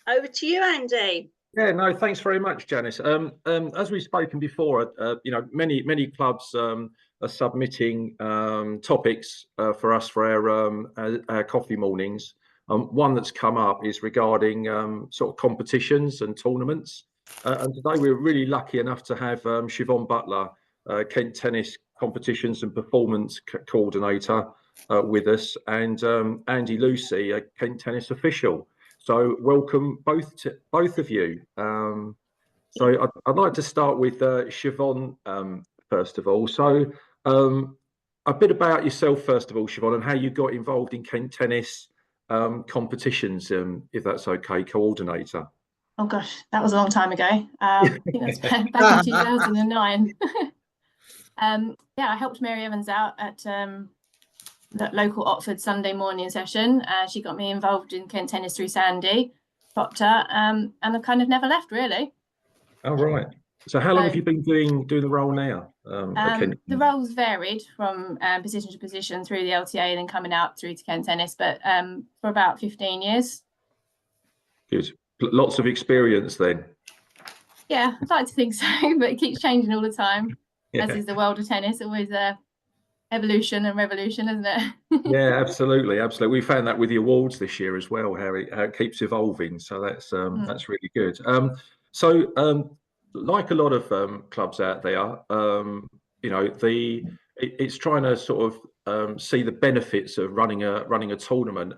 Over to you, Andy. Yeah, no, thanks very much, Janice. As we've spoken before, many clubs are submitting topics for us for our coffee mornings. One that's come up is regarding sort of competitions and tournaments. And today we're really lucky enough to have Siobhan Butler, Kent Tennis Competitions and Performance Coordinator, with us, and Andy Lucey, a Kent Tennis official. So welcome both of you. I'd like to start with Siobhan first of all. So a bit about yourself first of all, Siobhan, and how you got involved in Kent Tennis competitions, if that's okay, coordinator. Oh gosh, that was a long time ago. I think that's back in 2009. Yeah, I helped Mary Evans out at that local Otford Sunday morning session. She got me involved in Kent Tennis through Sandy Proctor, and I kind of never left really. Oh right. So how long have you been doing the role now? The roles varied from position to position through the LTA and then coming out through to Kent Tennis, but for about 15 years. Good. Lots of experience then. Yeah, I'd like to think so, but it keeps changing all the time, as is the world of tennis. Always evolution and revolution, isn't it? Yeah, absolutely. We found that with the awards this year as well, how it keeps evolving. So that's really good. Like a lot of clubs out there, it's trying to sort of see the benefits of running a tournament.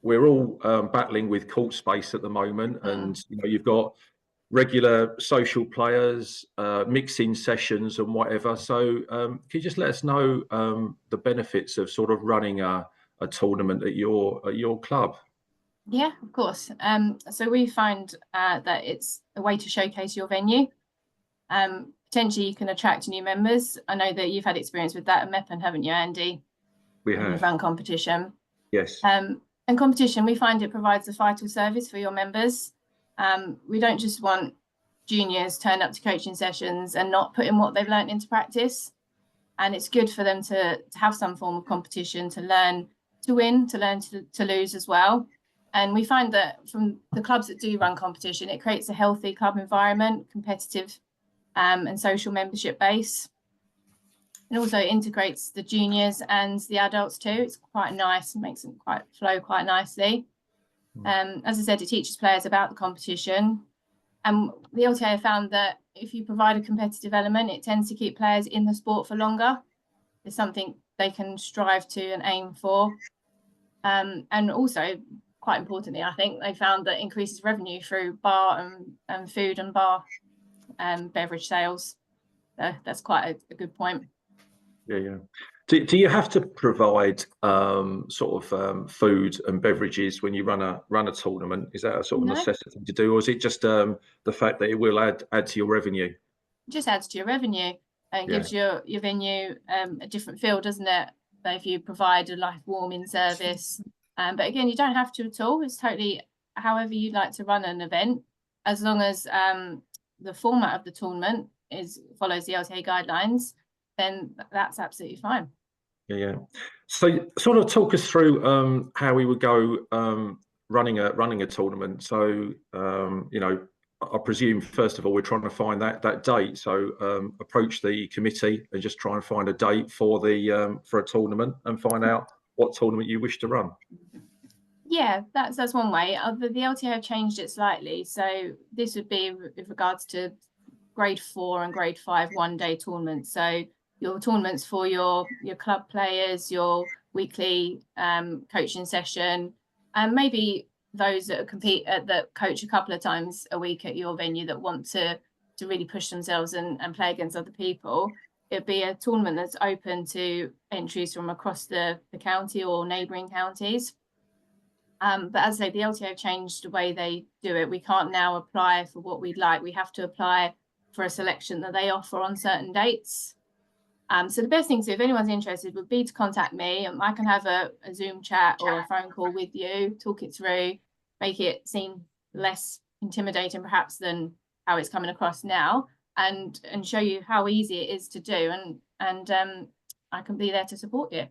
We're all battling with court space at the moment, and you've got regular social players, mixing sessions and whatever. So can you just let us know the benefits of sort of running a tournament at your club? Yeah, of course. So we find that it's a way to showcase your venue. Potentially you can attract new members. I know that you've had experience with that at Meppen, haven't you, Andy? We have. You've run competition. Yes. And competition, we find it provides a vital service for your members. We don't just want juniors turn up to coaching sessions and not put in what they've learned into practice. And it's good for them to have some form of competition, to learn to win, to learn to lose as well. And we find that from the clubs that do run competition, it creates a healthy club environment, competitive and social membership base. It also integrates the juniors and the adults too. It's quite nice and makes them flow quite nicely. As I said, it teaches players about the competition. And the LTA found that if you provide a competitive element, it tends to keep players in the sport for longer. It's something they can strive to and aim for. And also, quite importantly, I think they found that increases revenue through bar and food and bar beverage sales. That's quite a good point. Yeah. Do you have to provide food and beverages when you run a tournament? Is that a sort of necessity to do, or is it just the fact that it will add to your revenue? It just adds to your revenue and gives your venue a different feel, doesn't it? So if you provide a life warming service, but again, you don't have to at all. It's totally however you'd like to run an event, as long as the format of the tournament follows the LTA guidelines, then that's absolutely fine. Yeah. So sort of talk us through how we would go running a tournament. So I presume first of all we're trying to find that date. So approach the committee and just try and find a date for a tournament and find out what tournament you wish to run. Yeah, that's one way. The LTA have changed it slightly. So this would be with regards to grade 4 and grade 5 one-day tournaments. So your tournaments for your club players, your weekly coaching session, and maybe those that that coach a couple of times a week at your venue that want to really push themselves and play against other people. It'd be a tournament that's open to entries from across the county or neighbouring counties. But as I say, the LTA have changed the way they do it. We can't now apply for what we'd like. We have to apply for a selection that they offer on certain dates. So the best thing to do, if anyone's interested, would be to contact me. I can have a Zoom chat or a phone call with you, talk it through, make it seem less intimidating perhaps than how it's coming across now, and show you how easy it is to do. And I can be there to support you.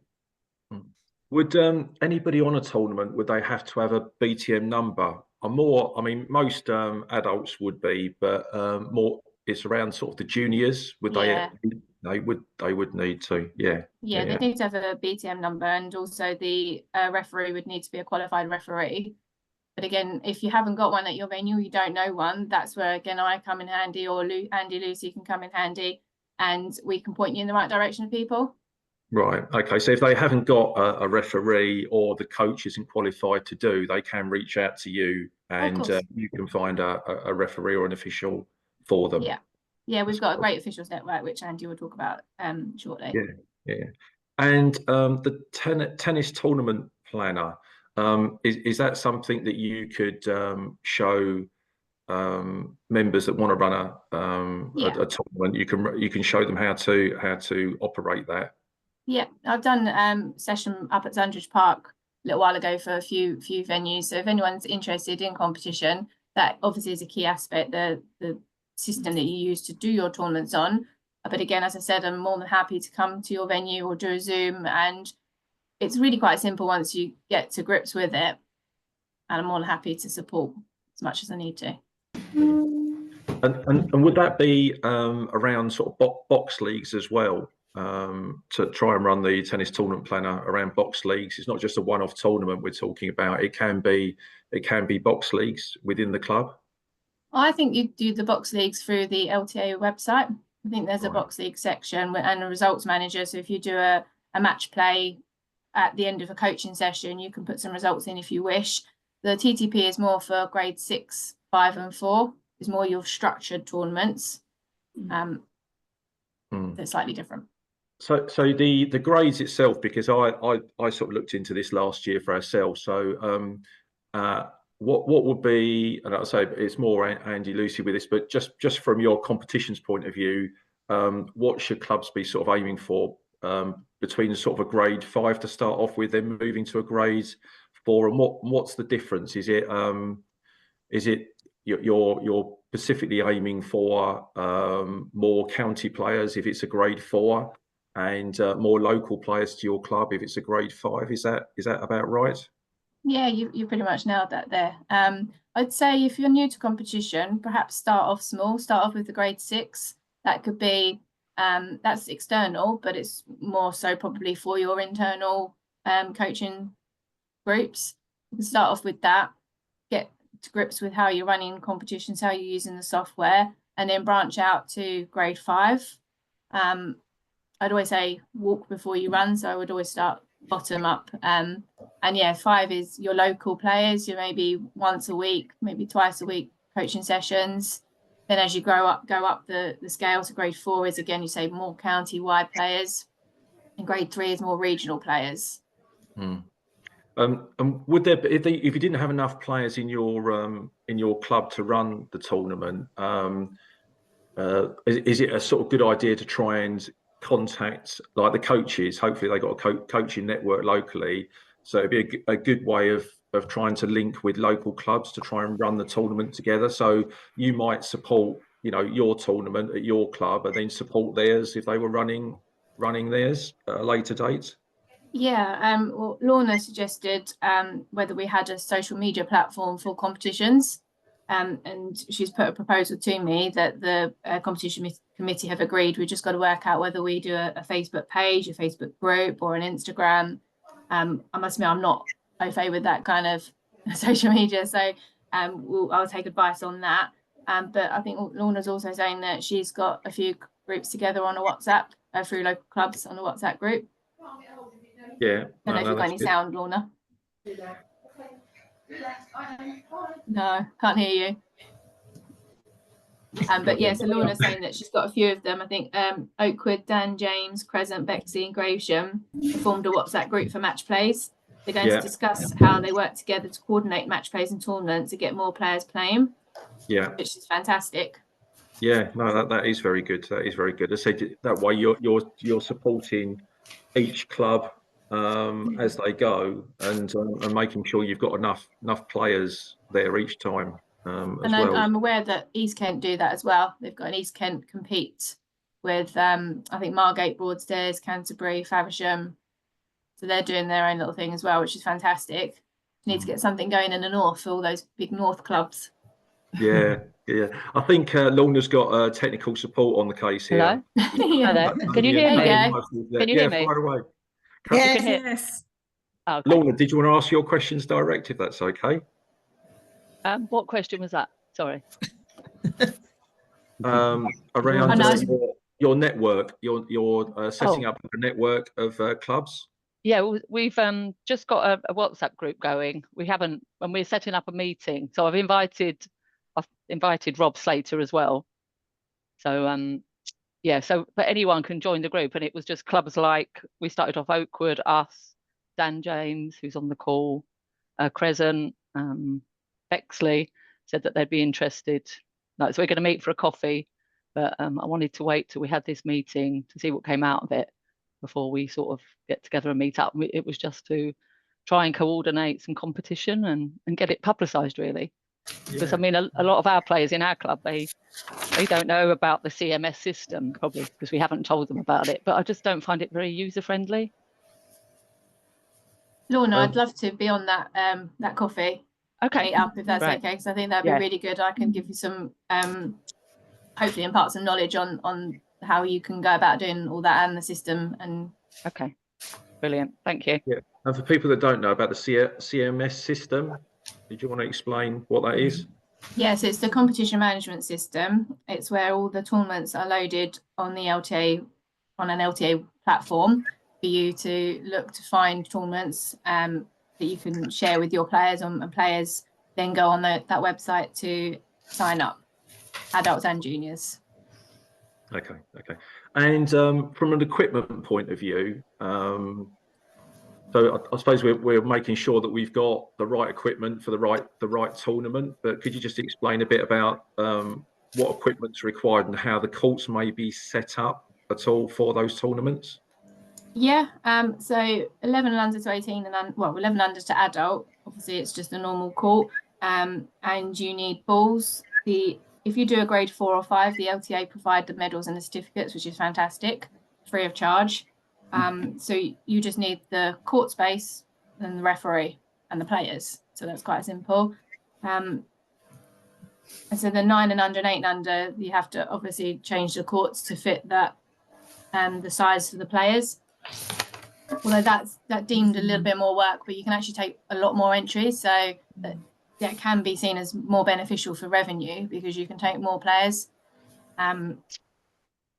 Would anybody on a tournament, would they have to have a BTM number more. I mean, most adults would be, but more. It's around sort of the juniors. Would Yeah. they would need to. Yeah. Yeah, they need to have a BTM number, and also the referee would need to be a qualified referee. But again, if you haven't got one at your venue, you don't know one, that's where, again, I come in handy, or Andy, Lucy can come in handy, and we can point you in the right direction of people. Right. Okay. So if they haven't got a referee, or the coach isn't qualified to do, they can reach out to you, and you can find a referee or an official for them. Yeah. Yeah, we've got a great officials network, which Andy will talk about shortly. Yeah. Yeah. And the tennis tournament planner, is that something that you could show members that want to run a tournament? You can show them how to operate that. Yeah, I've done session up at Zandridge Park a little while ago for a few venues. So if anyone's interested in competition, that obviously is a key aspect, the system that you use to do your tournaments on. But again, as I said, I'm more than happy to come to your venue or do a Zoom, and it's really quite simple once you get to grips with it. And I'm more than happy to support as much as I need to. And would that be around sort of box leagues as well? To try and run the tennis tournament planner around box leagues. It's not just a one-off tournament we're talking about. It can be box leagues within the club. I think you do the box leagues through the LTA website. I think there's a box league section and a results manager. So if you do a match play at the end of a coaching session, you can put some results in if you wish. The TTP is more for grade 6, 5 and 4. It's more your structured tournaments. They're slightly different. So the grades itself, because I sort of looked into this last year for ourselves. So what would be, and I'll say it's more Andy, Lucy with this, but just from your competitions point of view, what should clubs be sort of aiming for between sort of a grade 5 to start off with, then moving to a grade 4, and what's the difference? Is it you're specifically aiming for more county players if it's a grade 4, and more local players to your club if it's a grade 5? Is that about right? Yeah, you pretty much nailed that there. I'd say if you're new to competition, perhaps start off small, start off with the grade 6. That could be, that's external, but it's more so probably for your internal coaching groups. You can start off with that, get to grips with how you're running competitions, how you're using the software, and then branch out to grade 5. I'd always say walk before you run, so I would always start bottom up. And yeah, 5 is your local players. You maybe once a week, maybe twice a week coaching sessions. Then as you go up the scale to grade 4 is, again, you say more county wide players, and grade 3 is more regional players. Would there be, if you didn't have enough players in your club to run the tournament, is it a sort of good idea to try and contact like the coaches? Hopefully they got a coaching network locally, so it'd be a good way of trying to link with local clubs to try and run the tournament together. So you might support your tournament at your club, and then support theirs if they were running theirs at a later date. Yeah, well, Lorna suggested whether we had a social media platform for competitions, and she's put a proposal to me that the competition committee have agreed. We just got to work out whether we do a Facebook page, a Facebook group, or an Instagram. I must admit, I'm not au fait with that kind of social media, so I'll take advice on that. But I think Lorna's also saying that she's got a few groups together on a WhatsApp through local clubs on a WhatsApp group. Yeah. I don't know if you've got any sound, Lorna. No, can't hear you. But yeah, so Lorna's saying that she's got a few of them. I think Oakwood, Dan, James, Crescent, Bexley and Gravesham have formed a WhatsApp group for match plays. They're going to discuss how they work together to coordinate match plays and tournaments to get more players playing. Yeah, which is fantastic. Yeah, no, that is very good. That is very good. I say that way you're supporting each club as they go, and making sure you've got enough players there each time as well. I'm aware that East Kent do that as well. They've got an East Kent compete with I think Margate, Broadstairs, Canterbury, Faversham. So they're doing their own little thing as well, which is fantastic. need to get something going in the north for all those big north clubs. Yeah, yeah. I think Lorna's got technical support on the case here. Hello? Yeah. Hello? Can you hear me? There you go. Can you hear me? Fire away. Yes, Yes. Oh, okay. Lorna, did you want to ask your questions direct, if that's okay? What question was that? Sorry. Around your network, you're setting up a network of clubs. Yeah, we've just got a WhatsApp group going. We haven't, and we're setting up a meeting. So I've invited Rob Slater as well. So yeah, but anyone can join the group, and it was just clubs like, we started off Oakwood, us, Dan James, who's on the call, Crescent, Bexley said that they'd be interested. So we're going to meet for a coffee, but I wanted to wait till we had this meeting to see what came out of it before we sort of get together and meet up. It was just to try and coordinate some competition and get it publicised, really. Because I mean, a lot of our players in our club, they don't know about the CMS system, probably because we haven't told them about it, but I just don't find it very user friendly. Lorna, I'd love to be on that that coffee meet up, if that's okay, because I think that'd be really good. I can give you some hopefully impart some knowledge on how you can go about doing all that and the system. And okay, brilliant, thank you. Yeah, and for people that don't know about the CMS system, did you want to explain what that is? Yes, it's the competition management system. It's where all the tournaments are loaded on the LTA, on an LTA platform, for you to look to find tournaments that you can share with your players, and players then go on that website to sign up, adults and juniors. Okay. And from an equipment point of view, so I suppose we're making sure that we've got the right equipment for the right tournament. But could you just explain a bit about what equipment's required and how the courts may be set up at all for those tournaments? Yeah. So 11 and under to 18 and 11 under to adult. Obviously, it's just a normal court. And you need balls. If you do a grade 4 or 5, the LTA provide the medals and the certificates, which is fantastic, free of charge. So you just need the court space and the referee and the players. So that's quite simple. And so the 9 and under and 8 and under, you have to obviously change the courts to fit that the size for the players. Although that's deemed a little bit more work, but you can actually take a lot more entries. So that can be seen as more beneficial for revenue because you can take more players.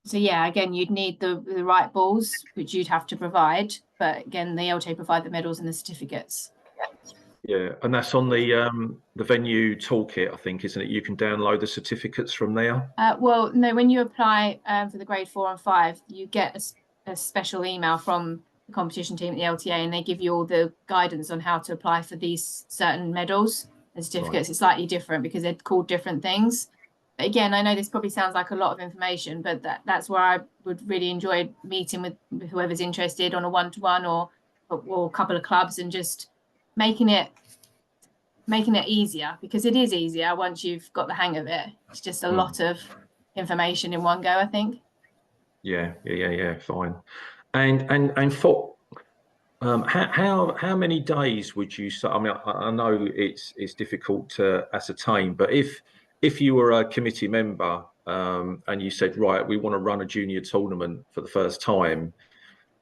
So yeah, again, you'd need the right balls, which you'd have to provide. But again, the LTA provide the medals and the certificates. Yeah, and that's on the venue toolkit, I think, isn't it? You can download the certificates from there. Well, no, when you apply for the grade 4 and 5, you get a special email from the competition team at the LTA, and they give you all the guidance on how to apply for these certain medals and certificates. Right. It's slightly different because they're called different things. But again, I know this probably sounds like a lot of information, but that's where I would really enjoy meeting with whoever's interested on a one-to-one or a couple of clubs and just making it easier, because it is easier once you've got the hang of it. It's just a lot of information in one go, I think. Yeah, fine. And for how many days would you say? I mean, I know it's difficult to ascertain, but if you were a committee member and you said, right, we want to run a junior tournament for the first time,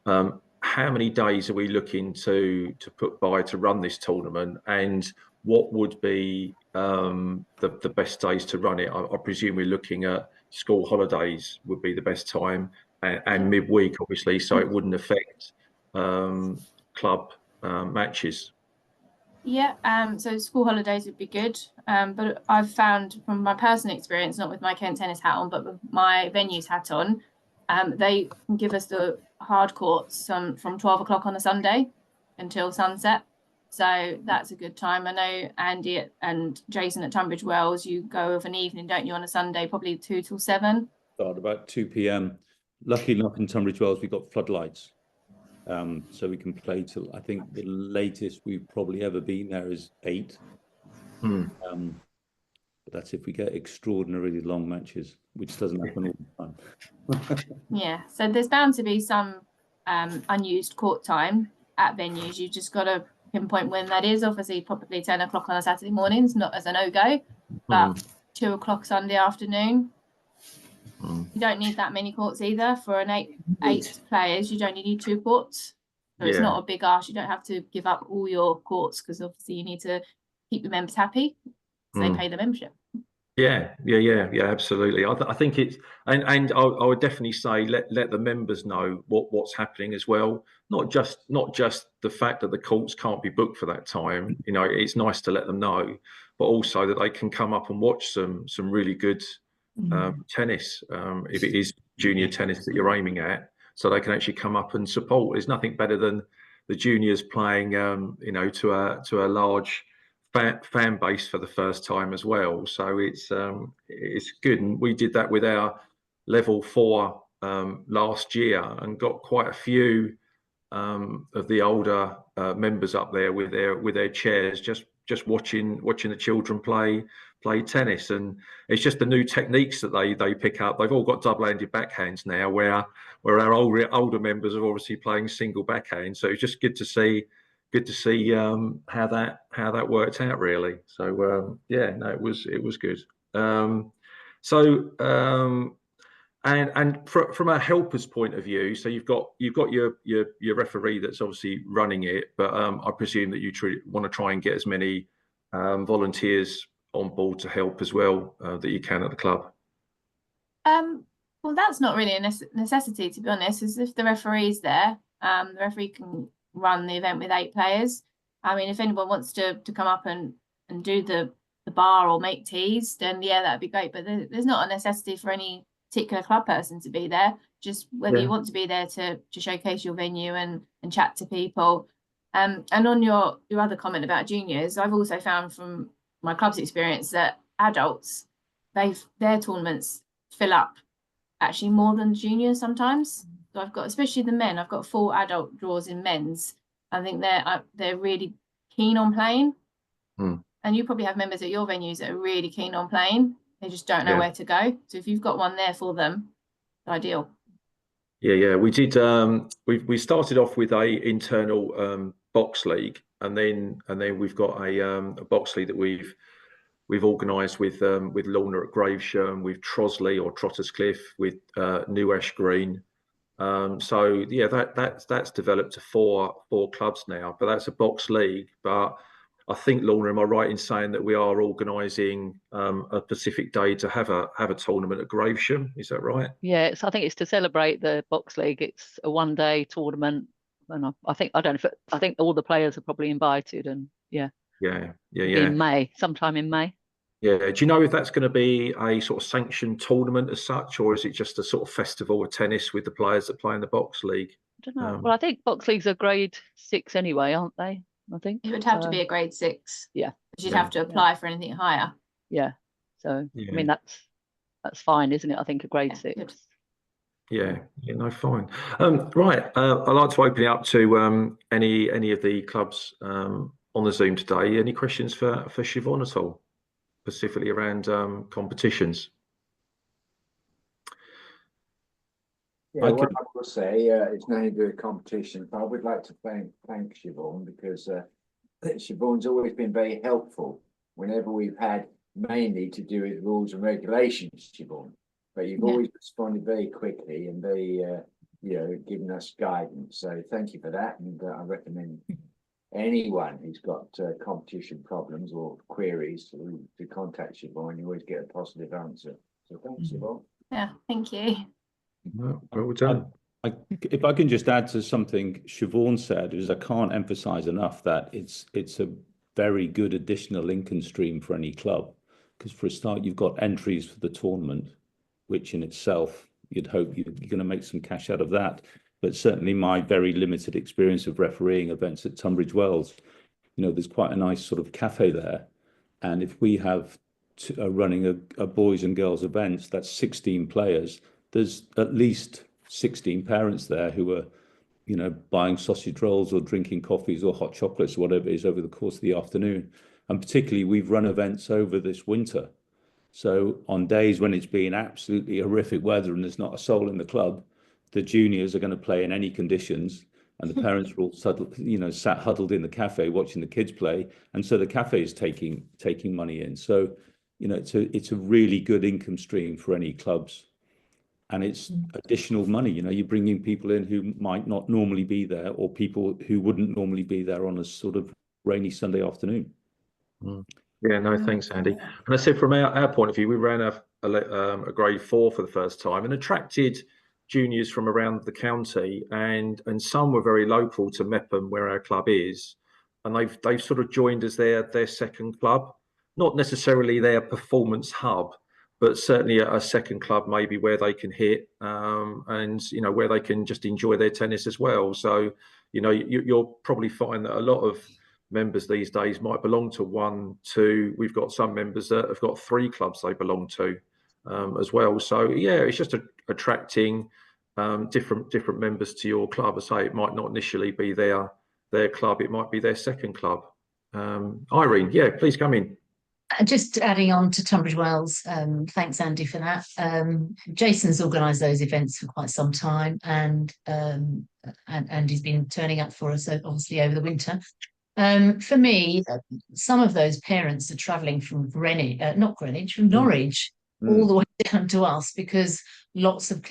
how many days are we looking to put by to run this tournament, and what would be the best days to run it? I presume we're looking at school holidays would be the best time, and midweek, obviously, so it wouldn't affect club matches. Yeah, so school holidays would be good, but I've found from my personal experience, not with my Kent tennis hat on, but with my venues hat on, they can give us the hard courts from 12 o'clock on a Sunday until sunset. So that's a good time. I know Andy and Jason at Tunbridge Wells, you go of an evening, don't you, on a Sunday, probably 2 till 7? Start about 2 p.m. Luckily enough in Tunbridge Wells, we've got floodlights. So we can play till, I think the latest we've probably ever been there is 8. But that's if we get extraordinarily long matches, which doesn't happen all the time. Yeah, so there's bound to be some unused court time at venues. You just got to pinpoint when that is. Obviously, probably 10 o'clock on a Saturday mornings, not as a no-go, but 2 o'clock Sunday afternoon. You don't need that many courts either. For an eight players, you don't need 2 courts. So it's not a big ask. You don't have to give up all your courts, because obviously you need to keep the members happy, so they pay the membership. Yeah, absolutely. I think it's, and I would definitely say let the members know what's happening as well. Not just the fact that the courts can't be booked for that time. You know, it's nice to let them know, but also that they can come up and watch some really good tennis, if it is junior tennis that you're aiming at, so they can actually come up and support. There's nothing better than the juniors playing, you know, to a large fan base for the first time as well. So it's good, and we did that with our level 4 last year, and got quite a few of the older members up there with their chairs, just watching the children play tennis. And it's just the new techniques that they pick up. They've all got double-handed backhands now, where our older members are obviously playing single backhand. So it's just good to see how that worked out, really. So yeah, no, it was good. And from a helper's point of view, so you've got your referee that's obviously running it, but I presume that you want to try and get as many volunteers on board to help as well that you can at the club. Well, that's not really a necessity, to be honest. As if the referee's there, the referee can run the event with 8 players. I mean, if anyone wants to come up and do the bar or make teas, then yeah, that'd be great. But there's not a necessity for any particular club person to be there. Just whether you want to be there to showcase your venue and chat to people. And on your other comment about juniors, I've also found from my club's experience that adults, their tournaments fill up actually more than juniors sometimes. So I've got, especially the men, I've got 4 adult draws in men's. I think they're really keen on playing. And you probably have members at your venues that are really keen on playing. They just don't know where to go. So if you've got one there for them, ideal. Yeah, we did. We started off with a internal box league, and then we've got a box league that we've organised with Lorna at Gravesham, with Trosley or Trotterscliffe, with New Ash Green. So yeah, that's developed to four clubs now, but that's a box league. But I think, Lorna, am I right in saying that we are organising a Pacific Day to have a tournament at Gravesham? Is that right? Yeah, I think it's to celebrate the box league. It's a 1-day tournament, and I think all the players are probably invited, and in May, sometime in May. Yeah. Do you know if that's going to be a sort of sanctioned tournament as such, or is it just a sort of festival of tennis with the players that play in the box league? I don't know. Well, I think box leagues are grade 6 anyway, aren't they? I think it would have to be a grade 6. Yeah, but you'd have to apply for anything higher. Yeah. So I mean that's fine, isn't it? I think a grade 6. Good. Yeah, no, fine. Right, I'd like to open it up to any of the clubs on the Zoom today. Any questions for Siobhan at all, specifically around competitions? Yeah, what I will say, it's nothing to do with competition, but I would like to thank Siobhan, because Siobhan's always been very helpful whenever we've had mainly to do with rules and regulations, Siobhan. But you've always responded very quickly and very, giving us guidance. So thank you for that. And I recommend anyone who's got competition problems or queries to contact Siobhan. You always get a positive answer. So thanks, Siobhan. Yeah, thank you. Well done. If I can just add to something Siobhan said, is I can't emphasize enough that it's a very good additional income stream for any club, because for a start you've got entries for the tournament, which in itself you'd hope you're going to make some cash out of that. But certainly my very limited experience of refereeing events at Tunbridge Wells, there's quite a nice sort of cafe there, and if we have running a boys and girls events, that's 16 players. There's at least 16 parents there who are, buying sausage rolls or drinking coffees or hot chocolates or whatever it is over the course of the afternoon. And particularly, we've run events over this winter. So on days when it's been absolutely horrific weather and there's not a soul in the club, the juniors are going to play in any conditions. and the parents are all sat huddled in the cafe watching the kids play, and so the cafe is taking money in. So, it's a really good income stream for any clubs, and it's additional money. You're bringing people in who might not normally be there, or people who wouldn't normally be there on a sort of rainy Sunday afternoon. Yeah, no, thanks, Andy. And I said from our point of view, we ran a grade 4 for the first time and attracted juniors from around the county, and some were very local to Mepham, where our club is, and they've sort of joined as their second club, not necessarily their performance hub, but certainly a second club maybe where they can hit, and where they can just enjoy their tennis as well. So you'll probably find that a lot of members these days might belong to 1, 2. We've got some members that have got 3 clubs they belong to as well. So yeah, it's just attracting different members to your club. I say it might not initially be their club, it might be their second club. Irene, yeah, please come in. Just adding on to Tunbridge Wells, thanks Andy for that. Jason's organised those events for quite some time, and he's been turning up for us obviously over the winter. For me, some of those parents are travelling from from Norwich, all the way down to us, because lots of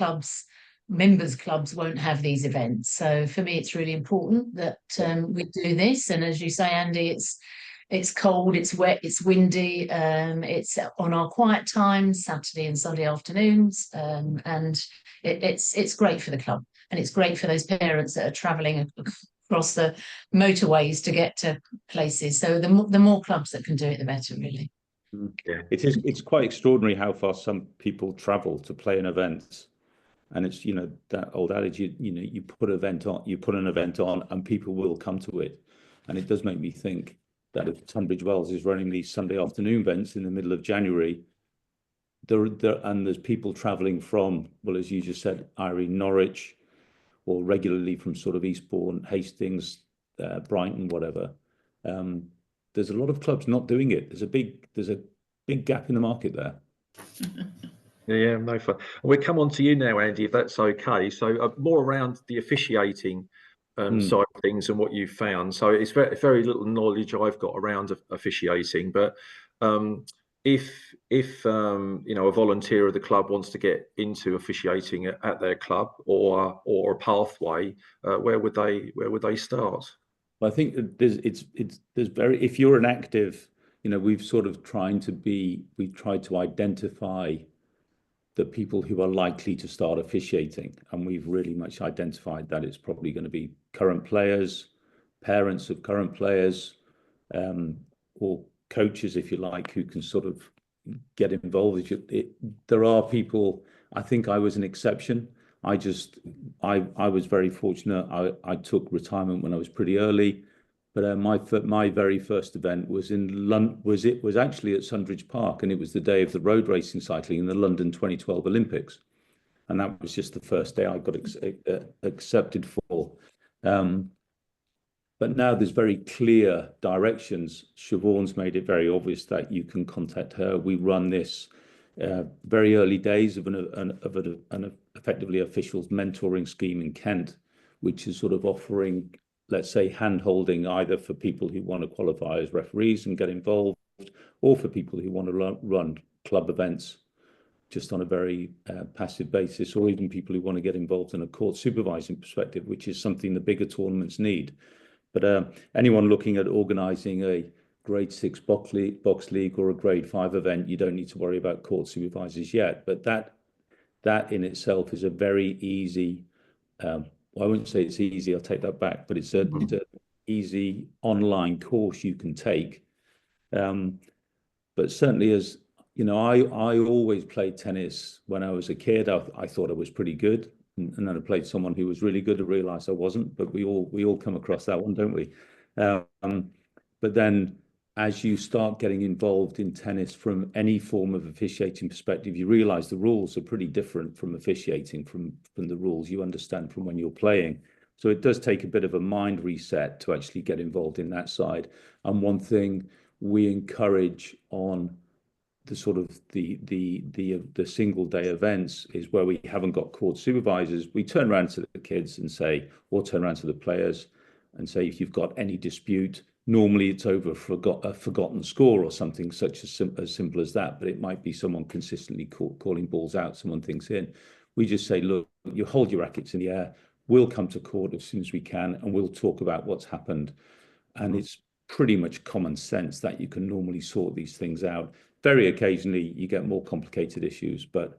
members clubs won't have these events. So for me, it's really important that we do this. And as you say, Andy, it's cold, it's wet, it's windy, it's on our quiet times, Saturday and Sunday afternoons, and it's great for the club, and it's great for those parents that are travelling across the motorways to get to places. So the more clubs that can do it, the better, really. Yeah, it's quite extraordinary how far some people travel to play in events. And it's that old adage, you put an event on and people will come to it. And it does make me think that if Tunbridge Wells is running these Sunday afternoon events in the middle of January, and there's people travelling from, well, as you just said, Irene, Norwich, or regularly from sort of Eastbourne, Hastings, Brighton, whatever. There's a lot of clubs not doing it. There's a big gap in the market there. Yeah, no fun. We'll come on to you now, Andy, if that's okay. So more around the officiating side of things and what you've found. So it's very little knowledge I've got around officiating, but if a volunteer of the club wants to get into officiating at their club or a pathway, where would they start? Well, I think if you're an active, we've tried to identify the people who are likely to start officiating, and we've really much identified that it's probably going to be current players, parents of current players, or coaches, if you like, who can sort of get involved. There are people. I think I was an exception. I was very fortunate. I took retirement when I was pretty early, but my very first event was in London. It was actually at Sundridge Park, and it was the day of the road racing cycling in the London 2012 Olympics, and that was just the first day I got accepted for. But now there's very clear directions. Siobhan's made it very obvious that you can contact her. We run this very early days of an effectively officials mentoring scheme in Kent, which is sort of offering, let's say, hand-holding either for people who want to qualify as referees and get involved, or for people who want to run club events just on a very passive basis, or even people who want to get involved in a court supervising perspective, which is something the bigger tournaments need. But anyone looking at organising a grade 6 box league or a grade 5 event, you don't need to worry about court supervisors yet. But that in itself is a very easy, I wouldn't say it's easy, I'll take that back, but it's an easy online course you can take. But certainly, as you know, I always played tennis when I was a kid. I thought I was pretty good. And then I played someone who was really good and realised I wasn't, but we all come across that one, don't we? But then as you start getting involved in tennis from any form of officiating perspective, you realise the rules are pretty different from officiating from the rules you understand from when you're playing. So it does take a bit of a mind reset to actually get involved in that side. And one thing we encourage on sort of the single day events is where we haven't got court supervisors. We turn around to the kids and say, or turn around to the players and say, if you've got any dispute, normally it's over a forgotten score or something such as simple as that, but it might be someone consistently calling balls out, someone thinks in. We just say, look, you hold your rackets in the air, we'll come to court as soon as we can, and we'll talk about what's happened. And it's pretty much common sense that you can normally sort these things out. Very occasionally you get more complicated issues, but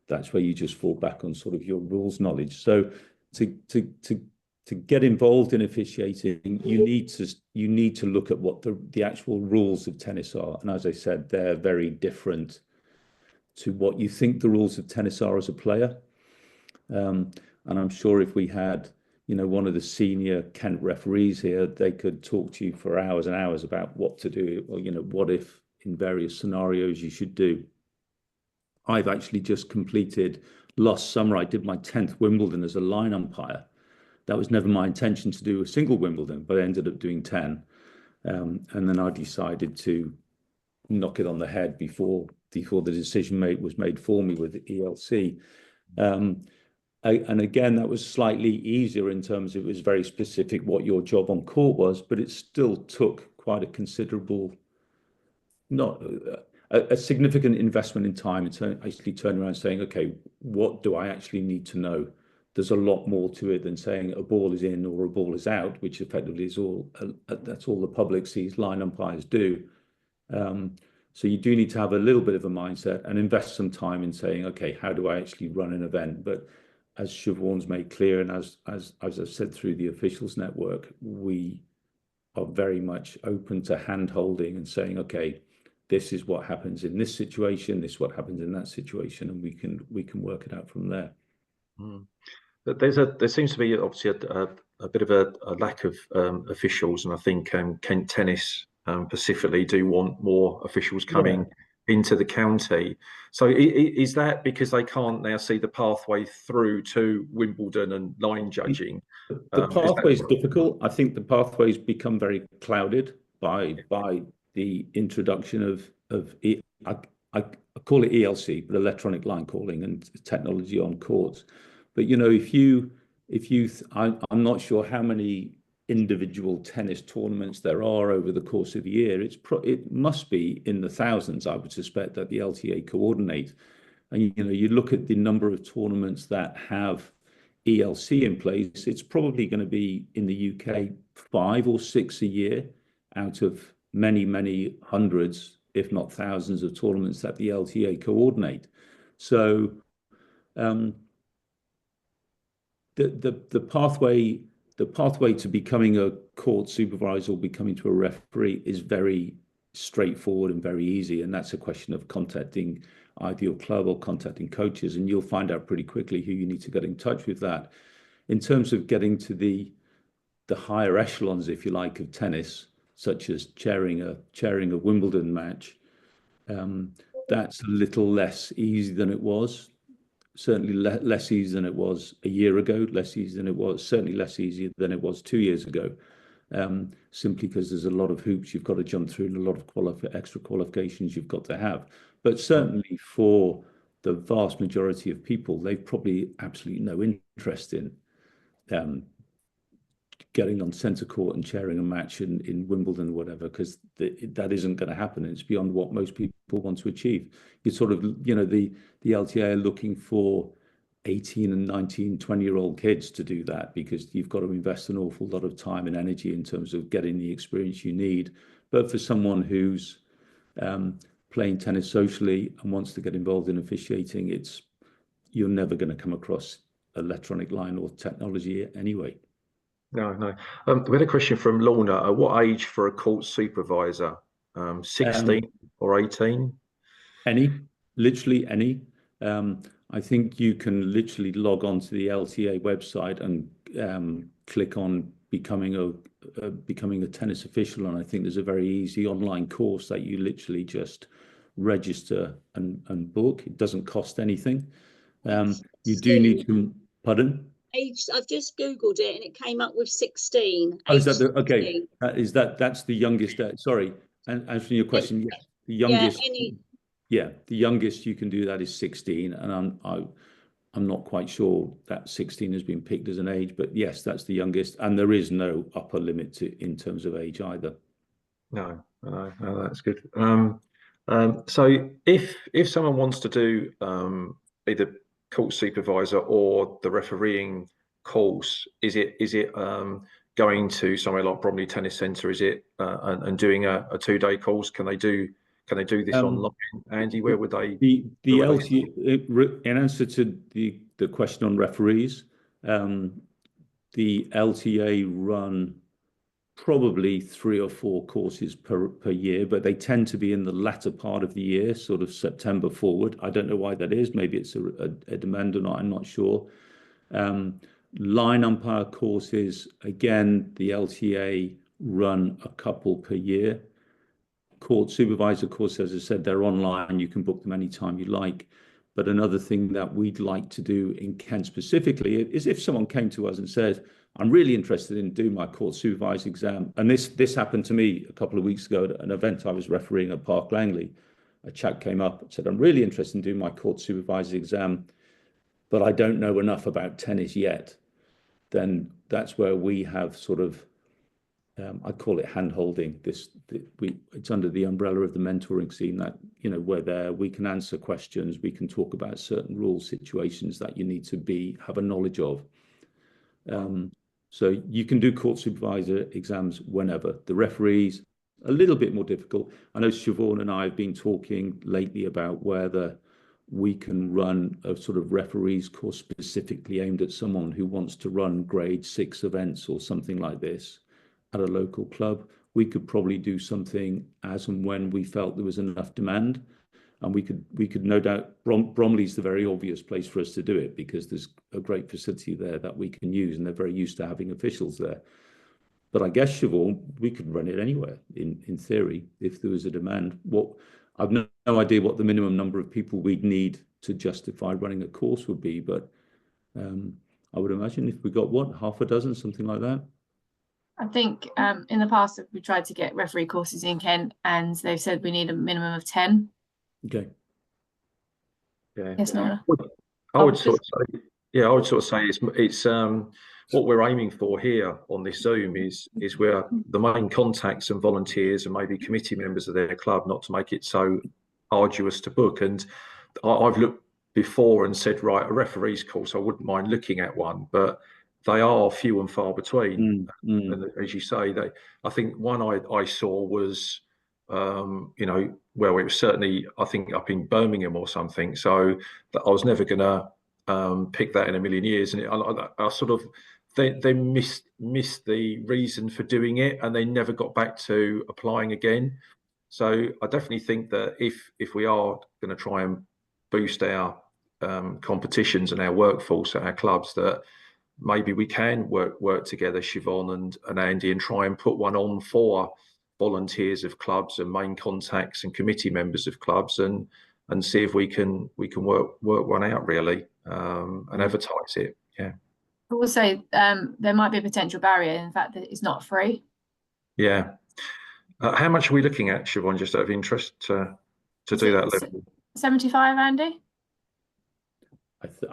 that's where you just fall back on sort of your rules knowledge. So to get involved in officiating, you need to look at what the actual rules of tennis are. And as I said, they're very different to what you think the rules of tennis are as a player. And I'm sure if we had, you know, one of the senior Kent referees here, they could talk to you for hours and hours about what to do, or, you know, what if in various scenarios you should do. I've actually just completed, last summer, I did my 10th Wimbledon as a line umpire. That was never my intention to do a single Wimbledon, but I ended up doing 10. And then I decided to knock it on the head before the decision was made for me with the ELC. And again, that was slightly easier in terms of it was very specific what your job on court was, but it still took quite a considerable, a significant investment in time and actually turning around saying, okay, what do I actually need to know? There's a lot more to it than saying a ball is in or a ball is out, which effectively is that's all the public sees line umpires do. So you do need to have a little bit of a mindset and invest some time in saying, okay, how do I actually run an event? But as Siobhan's made clear, and as I've said through the officials network, we are very much open to hand holding and saying, okay, this is what happens in this situation, this is what happens in that situation, and we can work it out from there. But there seems to be obviously a bit of a lack of officials, and I think Kent Tennis specifically do want more officials coming into the county. So is that because they can't now see the pathway through to Wimbledon and line judging? The pathway is difficult. I think the pathways become very clouded by the introduction of I call it ELC, but electronic line calling and technology on courts. But you know, I'm not sure how many individual tennis tournaments there are over the course of the year. It must be in the thousands, I would suspect, that the LTA coordinate. And you know, you look at the number of tournaments that have ELC in place, it's probably going to be in the UK 5 or 6 a year out of many hundreds, if not thousands, of tournaments that the LTA coordinate. So the pathway to becoming a court supervisor or becoming to a referee is very straightforward and very easy, and that's a question of contacting either your club or contacting coaches, and you'll find out pretty quickly who you need to get in touch with that. In terms of getting to the higher echelons, if you like, of tennis, such as chairing a Wimbledon match, that's a little less easy than it was. Certainly less easy than it was a year ago, certainly less easy than it was 2 years ago, simply because there's a lot of hoops you've got to jump through and a lot of extra qualifications you've got to have. But certainly for the vast majority of people, they've probably absolutely no interest in getting on centre court and chairing a match in Wimbledon or whatever, because that isn't going to happen. It's beyond what most people want to achieve. It's sort of, you know, the LTA are looking for 18 and 19, 20-year-old kids to do that, because you've got to invest an awful lot of time and energy in terms of getting the experience you need. But for someone who's playing tennis socially and wants to get involved in officiating, you're never going to come across electronic line or technology anyway. No. We had a question from Lorna. What age for a court supervisor? 16 or 18? Literally any. I think you can literally log on to the LTA website and click on becoming a tennis official, and I think there's a very easy online course that you literally just register and book. It doesn't cost anything. You do need to, pardon? I've just Googled it and it came up with 16. Oh, is that okay? That's the youngest. Sorry, and answering your question, yes, The youngest, Yeah, the youngest you can do that is 16, and I'm not quite sure that 16 has been picked as an age, but yes, that's the youngest, and there is no upper limit in terms of age either. No, that's good. So if someone wants to do either court supervisor or the refereeing course, is it going to somewhere like Bromley Tennis Centre? Is it and doing a 2-day course? Can they do this online? Andy, where would they? The LTA, in answer to the question on referees, the LTA run probably 3 or 4 courses per year, but they tend to be in the latter part of the year, sort of September forward. I don't know why that is. Maybe it's a demand or not. I'm not sure. Line umpire courses, again, the LTA run a couple per year. Court supervisor courses, as I said, they're online. You can book them anytime you like. But another thing that we'd like to do in Kent specifically is if someone came to us and said, I'm really interested in doing my court supervisor exam. And this happened to me a couple of weeks ago at an event I was refereeing at Park Langley. A chap came up and said, I'm really interested in doing my court supervisor exam, but I don't know enough about tennis yet. Then that's where we have sort of, I call it hand-holding. It's under the umbrella of the mentoring scheme that, we're there, we can answer questions, we can talk about certain rule situations that you need to have a knowledge of. So you can do court supervisor exams whenever. The referees, a little bit more difficult. I know Siobhan and I have been talking lately about whether we can run a sort of referees course specifically aimed at someone who wants to run grade 6 events or something like this at a local club. We could probably do something as and when we felt there was enough demand. And we could no doubt, Bromley's the very obvious place for us to do it because there's a great facility there that we can use, and they're very used to having officials there. But I guess, Siobhan, we could run it anywhere in theory if there was a demand. I've no idea what the minimum number of people we'd need to justify running a course would be, but I would imagine if we got half a dozen, something like that. I think in the past we tried to get referee courses in Kent, and they've said we need a minimum of 10. Okay. Yeah. Yes, Nora. I would sort of say it's what we're aiming for here on this Zoom is where the main contacts and volunteers and maybe committee members of their club, not to make it so arduous to book. And I've looked before and said, right, a referees course, I wouldn't mind looking at one, but they are few and far between. And as you say, I think one I saw was well, it was certainly, I think, up in Birmingham or something. So that I was never going to pick that in a million years. And I sort of, they missed the reason for doing it, and they never got back to applying again. So I definitely think that if we are going to try and boost our competitions and our workforce at our clubs, that maybe we can work together, Siobhan and Andy, and try and put one on for volunteers of clubs and main contacts and committee members of clubs, and see if we can work one out really, and advertise it. Yeah. I will say there might be a potential barrier in the fact that it's not free. Yeah. How much are we looking at, Siobhan, just out of interest to do that level? 75, Andy?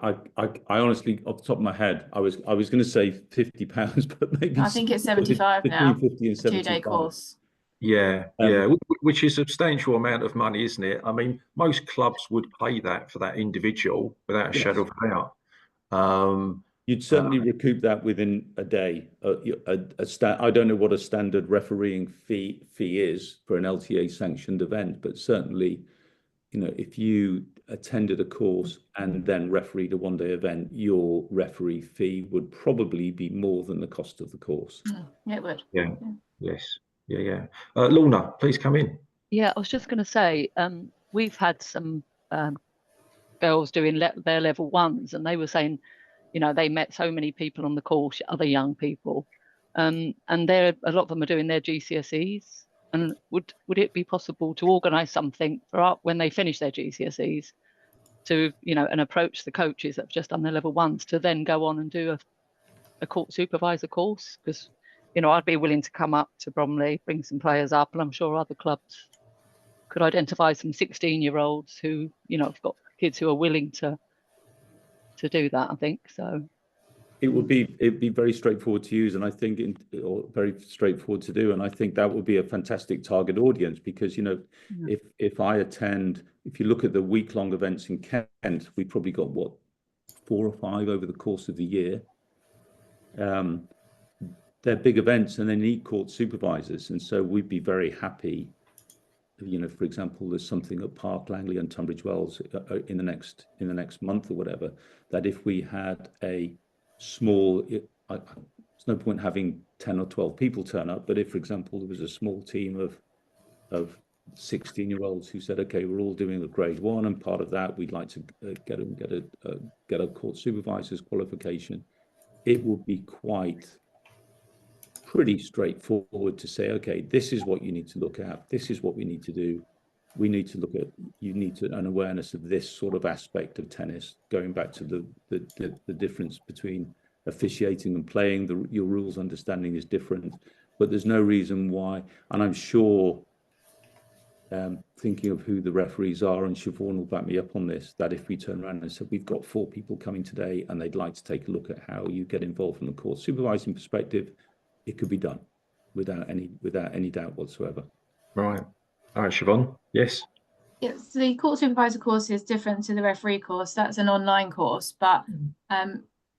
I honestly, off the top of my head, I was going to say £50, but maybe I think it's 75 now. 50 and 75. 2-day course. Yeah, which is a substantial amount of money, isn't it? I mean, most clubs would pay that for that individual without a shadow of a doubt. You'd certainly recoup that within a day. I don't know what a standard refereeing fee is for an LTA sanctioned event, but certainly, if you attended a course and then refereed a 1-day event, your referee fee would probably be more than the cost of the course. Yeah, it would. Yeah. Yes. Yeah. Lorna, please come in. Yeah, I was just going to say, we've had some girls doing their level 1s, and they were saying, they met so many people on the course, other young people, and a lot of them are doing their GCSEs. And would it be possible to organise something for when they finish their GCSEs to, and approach the coaches that have just done their level 1s to then go on and do a court supervisor course? Because, I'd be willing to come up to Bromley, bring some players up, and I'm sure other clubs could identify some 16-year-olds who, you know, have got kids who are willing to do that, I think. So it'd be very straightforward to use, and I think or very straightforward to do, and I think that would be a fantastic target audience, because, you know, if I attend, if you look at the week-long events in Kent, we probably got what, 4 or 5 over the course of the year. They're big events and they need court supervisors, and so we'd be very happy. You know, for example, there's something at Park Langley and Tunbridge Wells in the next month or whatever, that if we had a small, there's no point having 10 or 12 people turn up, but if, for example, there was a small team of 16-year-olds who said, okay, we're all doing a grade 1, and part of that we'd like to get a court supervisor's qualification, it would be pretty straightforward to say, okay, this is what you need to look at, this is what we need to do. We need to look at, you need to an awareness of this sort of aspect of tennis, going back to the difference between officiating and playing. Your rules understanding is different, but there's no reason why, and I'm sure, thinking of who the referees are, and Siobhan will back me up on this, that if we turn around and said, we've got 4 people coming today and they'd like to take a look at how you get involved from the court supervising perspective, it could be done without any doubt whatsoever. Right. All right, Siobhan. Yes. Yes, the court supervisor course is different to the referee course. That's an online course, but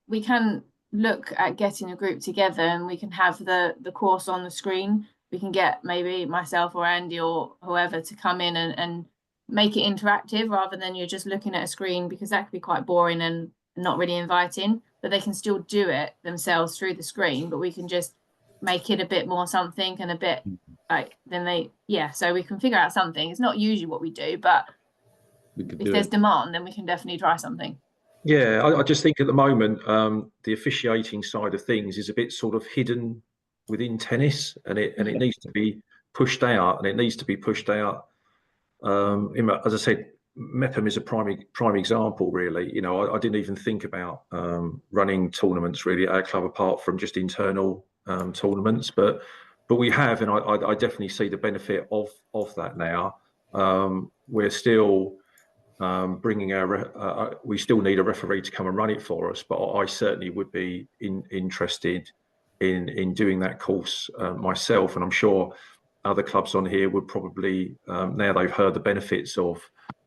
we can look at getting a group together, and we can have the course on the screen. We can get maybe myself or Andy or whoever to come in and make it interactive, rather than you're just looking at a screen, because that could be quite boring and not really inviting. But they can still do it themselves through the screen, but we can just make it a bit more something, and a bit like, then so we can figure out something. It's not usually what we do, but if there's demand, then we can definitely try something. Yeah, I just think at the moment, the officiating side of things is a bit sort of hidden within tennis, and it needs to be pushed out, and it needs to be pushed out. As I said, Mepham is a prime example, really. You know, I didn't even think about running tournaments really at our club, apart from just internal tournaments, but we have, and I definitely see the benefit of that now. We're still bringing we still need a referee to come and run it for us, but I certainly would be interested in doing that course myself, and I'm sure other clubs on here would probably, now they've heard the benefits of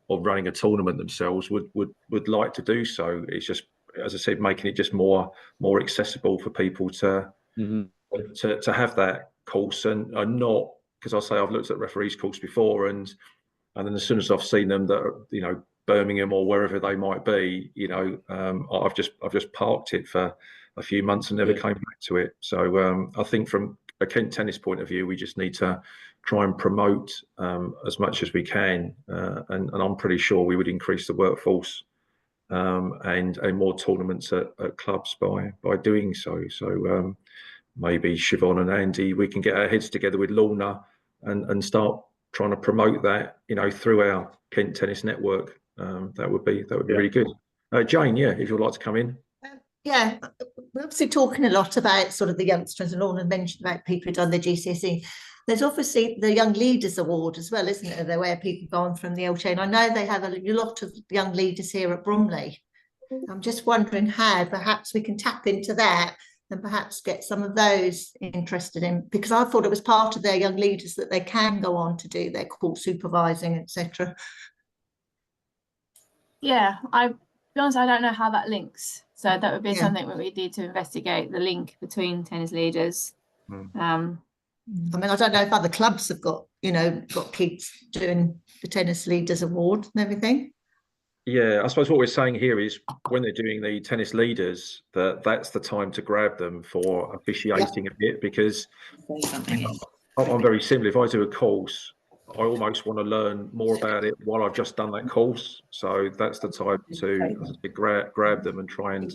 running a tournament themselves, would like to do so. It's just, as I said, making it just more accessible for people to have that course, and not, because I say I've looked at referees course before, and then as soon as I've seen them that are, you know, Birmingham or wherever they might be, you know, I've just parked it for a few months and never came back to it. So I think from a Kent tennis point of view, we just need to try and promote as much as we can, and I'm pretty sure we would increase the workforce and more tournaments at clubs by doing so. So maybe Siobhan and Andy, we can get our heads together with Lorna and start trying to promote that, you know, through our Kent Tennis Network. That would be really good. Jane, if you'd like to come in. Yeah, we're obviously talking a lot about sort of the youngsters, and Lorna mentioned about people who've done the GCSE. There's obviously the Young Leaders Award as well, isn't it? Where people go on from the LTA. And I know they have a lot of young leaders here at Bromley. I'm just wondering how perhaps we can tap into that and perhaps get some of those interested in, because I thought it was part of their young leaders that they can go on to do their court supervising, etc. Yeah, to be honest, I don't know how that links. So that would be something that we need to investigate, the link between tennis leaders. I mean, I don't know if other clubs have got kids doing the Tennis Leaders Award and everything. Yeah, I suppose what we're saying here is when they're doing the tennis leaders, that's the time to grab them for officiating a bit, because I'm very similar. If I do a course, I almost want to learn more about it while I've just done that course. So that's the time to grab them and try and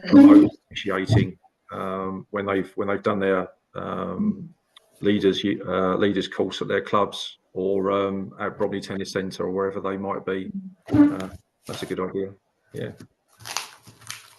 promote officiating when they've done their leaders course at their clubs, or at Bromley Tennis Centre or wherever they might be. That's a good idea. Yeah.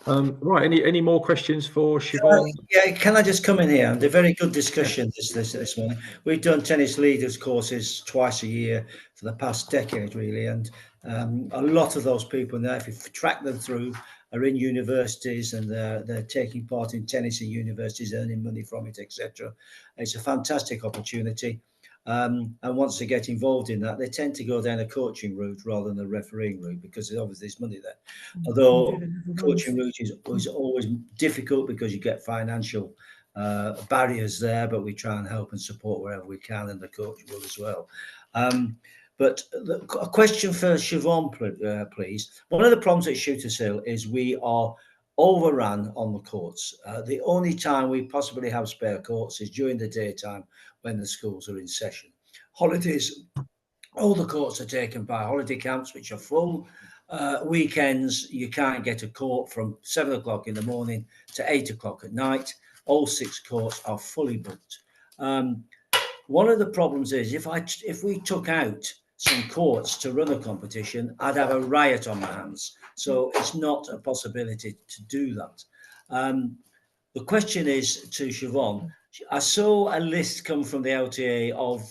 Right. Any more questions for Siobhan? Yeah, can I just come in here? And a very good discussion this morning. We've done tennis leaders courses twice a year for the past decade, really, and a lot of those people now, if you track them through, are in universities and they're taking part in tennis in universities, earning money from it, etc. It's a fantastic opportunity. And once they get involved in that, they tend to go down a coaching route rather than a refereeing route, because obviously there's money there. Although coaching route is always difficult because you get financial barriers there, but we try and help and support wherever we can, and the coach will as well. But a question for Siobhan, please. One of the problems at Shooters Hill is we are overrun on the courts. The only time we possibly have spare courts is during the daytime when the schools are in session. Holidays, all the courts are taken by holiday camps, which are full. Weekends, you can't get a court from 7 o'clock in the morning to 8 o'clock at night. All 6 courts are fully booked. One of the problems is if we took out some courts to run a competition, I'd have a riot on my hands. So it's not a possibility to do that. The question is to Siobhan. I saw a list come from the LTA of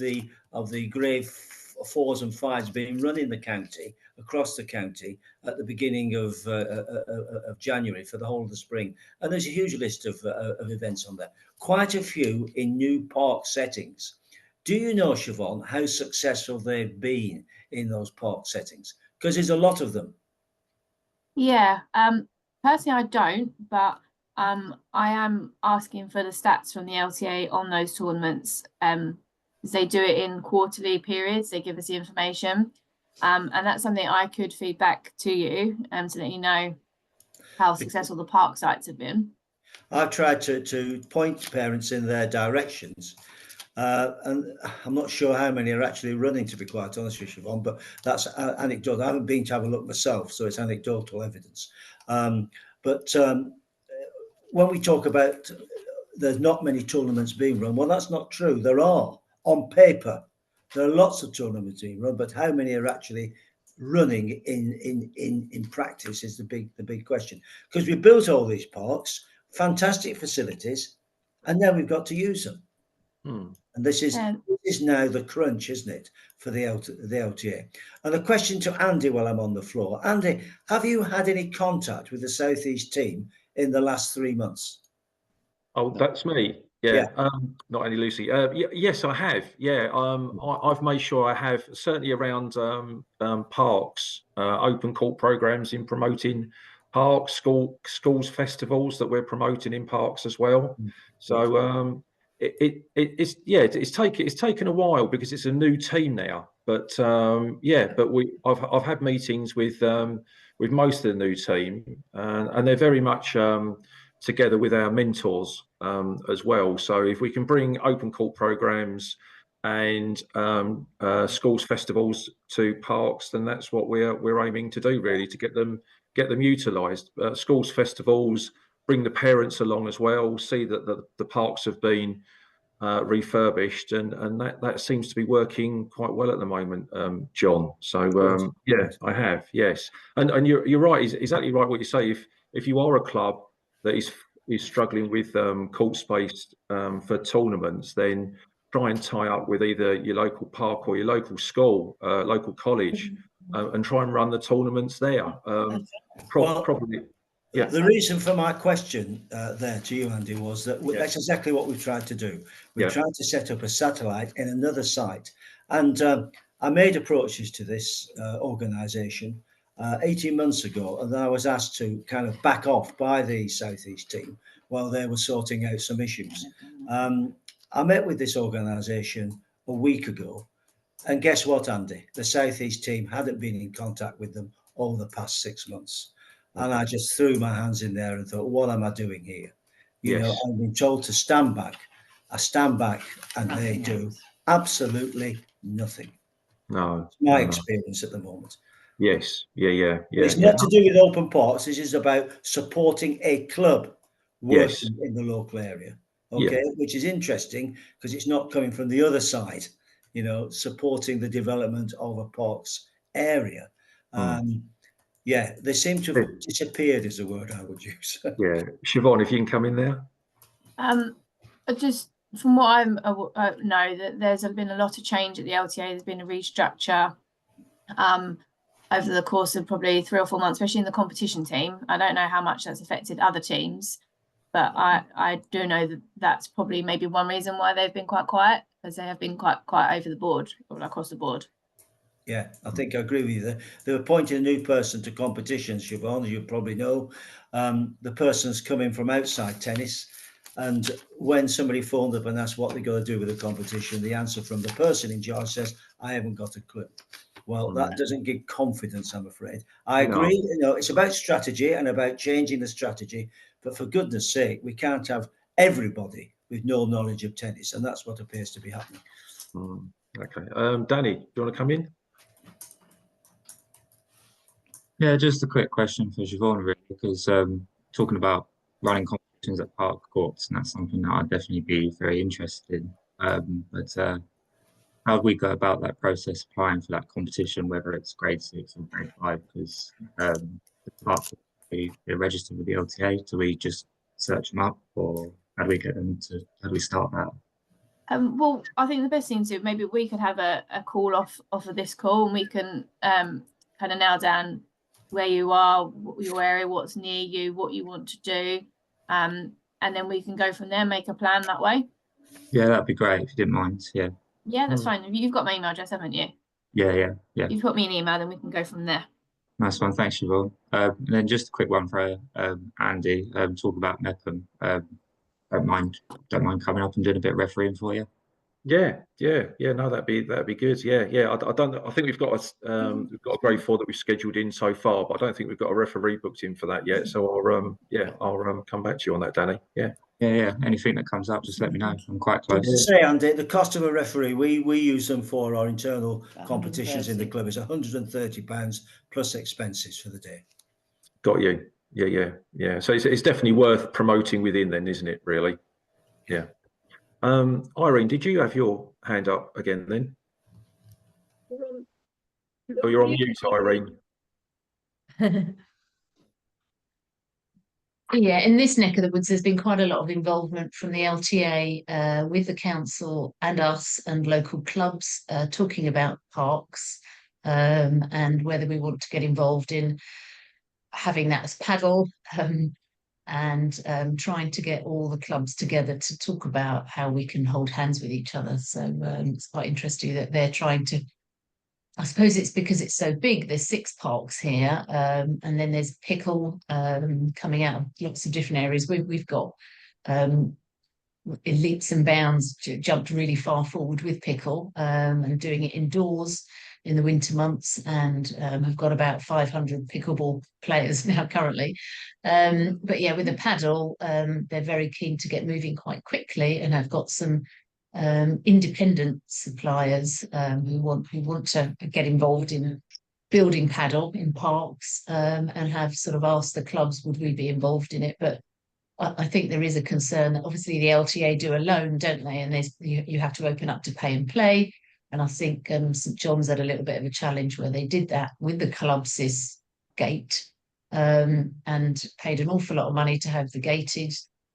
the grade 4s and 5s being run in the county, across the county, at the beginning of January for the whole of the spring. And there's a huge list of events on there. Quite a few in new park settings. Do you know, Siobhan, how successful they've been in those park settings? Because there's a lot of them. Yeah, personally, I don't, but I am asking for the stats from the LTA on those tournaments. They do it in quarterly periods. They give us the information, and that's something I could feed back to you, to let you know how successful the park sites have been. I've tried to point parents in their directions. And I'm not sure how many are actually running, to be quite honest with you, Siobhan, but that's anecdotal. I haven't been to have a look myself, so it's anecdotal evidence. But when we talk about there's not many tournaments being run, well, that's not true. There are, on paper. There are lots of tournaments being run, but how many are actually running in practice is the big question. Because we built all these parks, fantastic facilities, and now we've got to use them. And this is now the crunch, isn't it, for the LTA? And a question to Andy while I'm on the floor. Andy, have you had any contact with the South East team in the last 3 months? Oh, that's me. Yeah. Not only Lucy. Yes, I have. Yeah. I've made sure I have, certainly around parks, open court programs in promoting parks, schools festivals that we're promoting in parks as well. So it's taken a while because it's a new team now. But I've had meetings with most of the new team, and they're very much together with our mentors as well. So if we can bring open court programs and schools festivals to parks, then that's what we're aiming to do, really, to get them utilised. Schools festivals, bring the parents along as well, see that the parks have been refurbished, and that seems to be working quite well at the moment, John. So I have, yes, and you're right, exactly right what you say. If you are a club that is struggling with court space for tournaments, then try and tie up with either your local park or your local school, local college, and try and run the tournaments there. Probably. Yeah. The reason for my question there to you, Andy, was that that's exactly what we've tried to do. We've tried to set up a satellite in another site. And I made approaches to this organisation 18 months ago, and then I was asked to kind of back off by the South East team while they were sorting out some issues. I met with this organisation a week ago, and guess what, Andy? The South East team hadn't been in contact with them over the past 6 months. And I just threw my hands in there and thought, what am I doing here? You know, I've been told to stand back. I stand back and they do absolutely nothing. No. It's my experience at the moment. Yes. Yeah. It's not to do with open parks. This is about supporting a club working in the local area. Okay, which is interesting because it's not coming from the other side, you know, supporting the development of a parks area. Yeah, they seem to have disappeared is the word I would use. Yeah, Siobhan, if you can come in there. Just from what I know, that there's been a lot of change at the LTA. There's been a restructure over the course of probably 3 or 4 months, especially in the competition team. I don't know how much that's affected other teams, but I do know that that's probably maybe one reason why they've been quite quiet, because they have been quite over the board, or across the board. Yeah, I think I agree with you. They're appointing a new person to competitions, Siobhan, as you probably know. The person's coming from outside tennis, and when somebody phoned up and asked what they're going to do with the competition, the answer from the person in charge says, I haven't got a clue. Well, that doesn't give confidence, I'm afraid. I agree, you know, it's about strategy and about changing the strategy, but for goodness sake, we can't have everybody with no knowledge of tennis, and that's what appears to be happening. Okay, Danny, do you want to come in? Yeah, just a quick question for Siobhan, really, because talking about running competitions at park courts, and that's something that I'd definitely be very interested in. But how do we go about that process, applying for that competition, whether it's grade 6 or grade 5? Because the park courts be registered with the LTA. Do we just search them up, or how do we get them to? How do we start that? Well, I think the best thing to do, maybe we could have a call off of this call, and we can kind of nail down where you are, your area, what's near you, what you want to do, and then we can go from there, make a plan that way. Yeah, that'd be great if you didn't mind. Yeah. Yeah, that's fine. You've got my email address, haven't you? Yeah. You've put me an email, then we can go from there. Nice one, thanks, Siobhan. And then just a quick one for Andy. Talk about Mepham. Don't mind coming up and doing a bit of refereeing for you. Yeah. No, that'd be good. Yeah. I think we've got a grade 4 that we've scheduled in so far, but I don't think we've got a referee booked in for that yet. So I'll come back to you on that, Danny. Yeah. Anything that comes up, just let me know. I'm quite close. To say, Andy, the cost of a referee, we use them for our internal competitions in the club. It's £130 plus expenses for the day. Got you. Yeah. So it's definitely worth promoting within then, isn't it, really? Yeah. Irene, did you have your hand up again then? Oh, you're on mute, Irene. Yeah, in this neck of the woods, there's been quite a lot of involvement from the LTA with the council and us and local clubs talking about parks and whether we want to get involved in having that as paddle and trying to get all the clubs together to talk about how we can hold hands with each other. So it's quite interesting that they're trying to, I suppose it's because it's so big. There's 6 parks here, and then there's pickle coming out of lots of different areas. We've got in leaps and bounds jumped really far forward with pickle and doing it indoors in the winter months, and have got about 500 pickleball players now currently. But yeah, with the paddle, they're very keen to get moving quite quickly, and I've got some independent suppliers who want to get involved in building paddle in parks and have sort of asked the clubs, would we be involved in it? But I think there is a concern that obviously the LTA do a loan, don't they? And you have to open up to pay and play. And I think St John's had a little bit of a challenge where they did that with the clubs' gate and paid an awful lot of money to have the gated